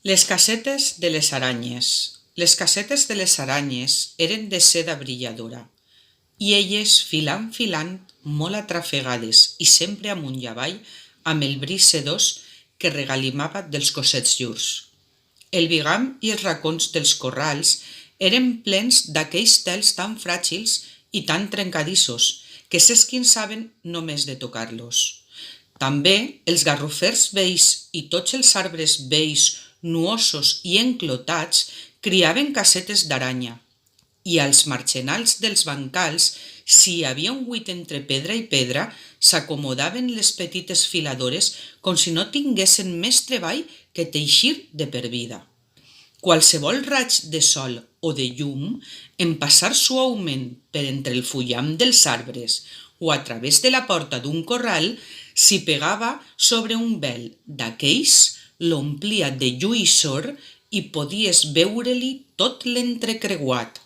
Les casetes de les aranyes. Les casetes de les aranyes eren de seda brilladora, i elles filant, molt atrafegades i sempre amunt i avall amb el bri sedós que regalimava dels cossets llurs. El bigam i els racons dels corrals eren plens d'aquells tels tan fràgils i tan trencadissos que s'esquinçaven només de tocar-los. També els garrofers vells i tots els arbres vells, nuosos i enclotats criaven casetes d'aranya, i als margenals dels bancals, si hi havia un buit entre pedra i pedra, s'acomodaven les petites filadores com si no tinguessin més treball que teixir de per vida. Qualsevol raig de sol o de llum, en passar suaument per entre el fullam dels arbres o a través de la porta d'un corral, s'hi pegava sobre un vel d'aquells, l'omplia de lluïssor i podies veure-li tot l'entrecreuat.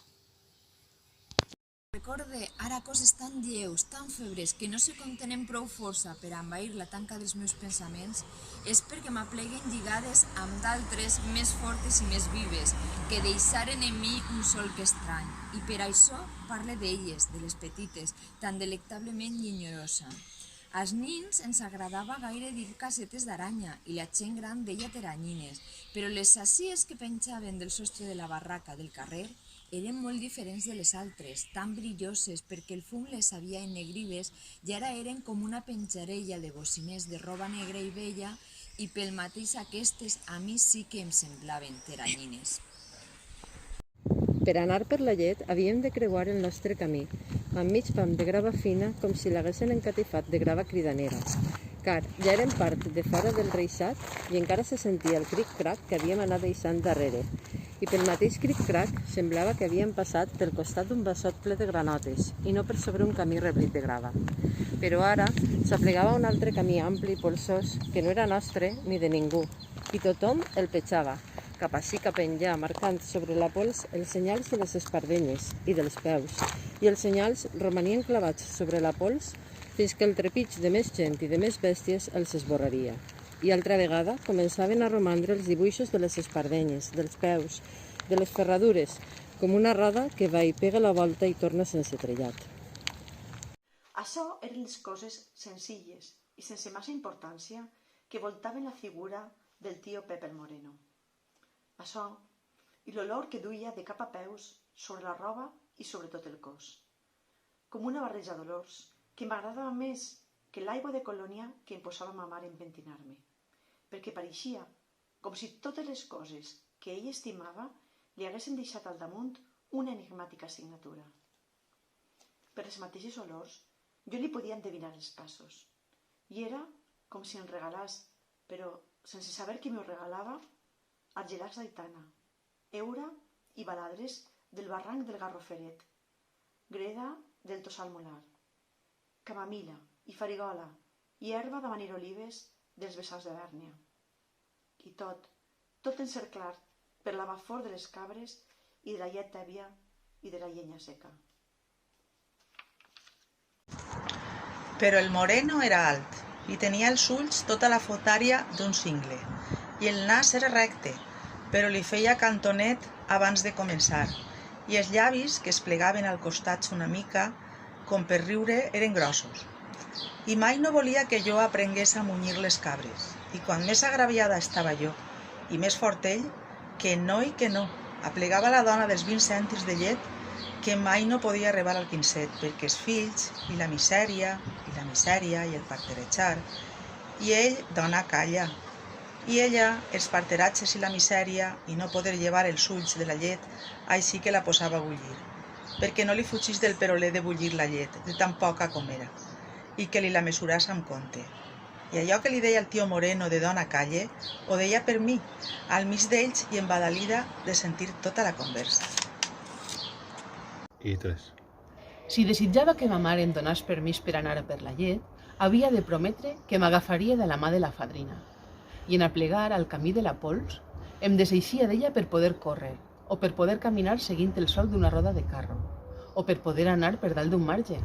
Recorde ara coses tan lleus, tan febres, que no se contenen prou força per a envair la tanca dels meus pensaments, és perquè m'apleguen lligades amb d'altres més fortes i més vives, que deixaren en mi un solc estrany, i per això parle d'elles, de les petites, tan delectablement llinyorosa. Als nins ens agradava gaire dir casetes d'aranya i la gent gran deia teranyines, però les sacies que penjaven del sostre de la barraca del carrer eren molt diferents de les altres, tan brilloses perquè el fum les havia ennegrides i ara eren com una penjarella de bociners de roba negra i vella, i pel mateix aquestes a mi sí que em semblaven teranyines. Per anar per la llet havíem de creuar el nostre camí, amb mig pam de grava fina com si l'haguessin encatifat de grava cridanera, car ja érem part de fora del reixat i encara se sentia el cric-crac que havíem anat deixant darrere. I pel mateix cric-crac semblava que havíem passat pel costat d'un bassot ple de granotes i no per sobre un camí reblit de grava. Però ara s'aplegava un altre camí ampli i polsós que no era nostre ni de ningú, i tothom el petjava, cap així cap enllà, marcant sobre la pols els senyals de les espardenyes i dels peus, i els senyals romanien clavats sobre la pols fins que el trepig de més gent i de més bèsties els esborraria. I altra vegada començaven a romandre els dibuixos de les espardenyes, dels peus, de les ferradures, com una roda que va i pega la volta i torna sense trellat. Això eren les coses senzilles i sense massa importància que voltaven la figura del tio Pep el Moreno. Això i l'olor que duia de cap a peus sobre la roba i sobre tot el cos. Com una barreja d'olors que m'agradava més que l'aigua de colònia que em posava ma mare en pentinar-me, perquè pareixia com si totes les coses que ell estimava li haguessin deixat al damunt una enigmàtica signatura. Per les mateixes olors jo li podia endevinar els passos, i era com si em regalàs, però sense saber qui m'ho regalava, argelacs d'Aitana, Eura i baladres del barranc del Garroferet, greda del Tossal Molar, camamila i farigola i herba d'amanir olives dels vessals de Bèrnia. I tot encerclat per la bafor de les cabres i de la llet tèbia i de la llenya seca. Però el moreno era alt i tenia els ulls tota la fotària d'un cingle, i el nas era recte, però li feia cantonet abans de començar, i els llavis, que es plegaven al costats una mica, com per riure, eren grossos. I mai no volia que jo aprengués a munyir les cabres, i quan més agraviada estava jo, i més fort ell, que no i que no, aplegava la dona dels 20 cèntims de llet que mai no podia arribar al quinzet, perquè els fills, i la misèria, i el parterejar, i ell, dona, calla, i ella, els parteratges i la misèria, i no poder llevar els ulls de la llet, així que la posava a bullir, perquè no li fugís del peroler de bullir la llet, de tan poca com era, i que li la mesuràs amb compte. I allò que li deia el tio Moreno de dona calle, ho deia per mi, al mig d'ells i embadalida de sentir tota la conversa. I 3. Si desitjava que ma mare em donés permís per anar per la llet, havia de prometre que m'agafaria de la mà de la fadrina, i en aplegar al camí de la pols em deseixia d'ella per poder córrer, o per poder caminar seguint el sol d'una roda de carro, o per poder anar per dalt d'un marge.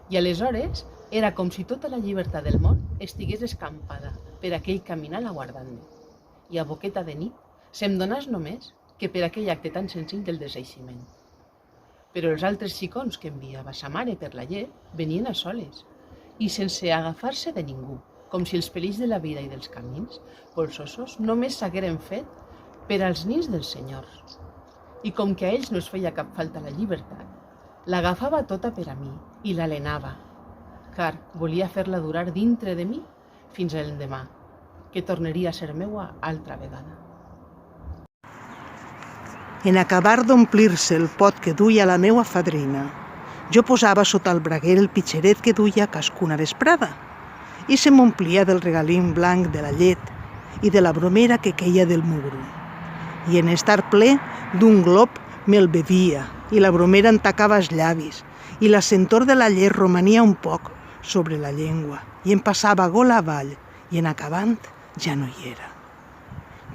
I aleshores era com si tota la llibertat del món estigués escampada per aquell caminal aguardant-me. I a boqueta de nit se'm donàs només que per aquell acte tan senzill del deseiximent. Però els altres xicons que enviava sa mare per la llet venien a soles i sense agafar-se de ningú, com si els perills de la vida i dels camins polsosos només s'hagueren fet per als nins dels senyors. I com que a ells no es feia cap falta la llibertat, l'agafava tota per a mi i l'alenava, car volia fer-la durar dintre de mi fins a l'endemà, que tornaria a ser meua altra vegada. En acabar d'omplir-se el pot que duia la meua fadrina, jo posava sota el braguer el pitxeret que duia cascuna vesprada i se m'omplia del regalín blanc de la llet i de la bromera que queia del mugro. I en estar ple d'un glop me'l bevia i la bromera em tacava els llavis i la sentor de la llet romania un poc sobre la llengua i em passava gola avall i en acabant ja no hi era.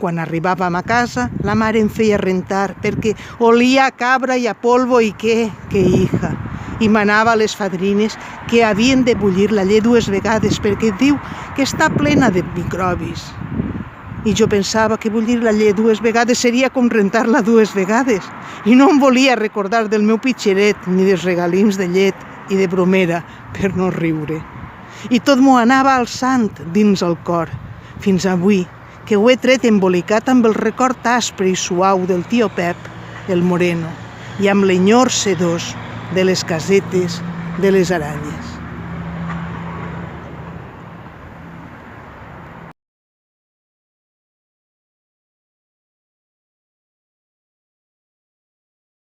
Quan arribàvem a casa, la mare em feia rentar perquè olia a cabra i a polvo i que hija. I manava a les fadrines que havien de bullir la llet 2 vegades perquè diu que està plena de microbis. I jo pensava que bullir la llet 2 vegades seria com rentar-la 2 vegades i no em volia recordar del meu pitxeret ni dels regalins de llet i de bromera per no riure. I tot m'ho anava alçant dins el cor, fins avui, que ho he tret embolicat amb el record aspre i suau del tio Pep, el moreno, i amb l'enyor sedós de les casetes de les aranyes.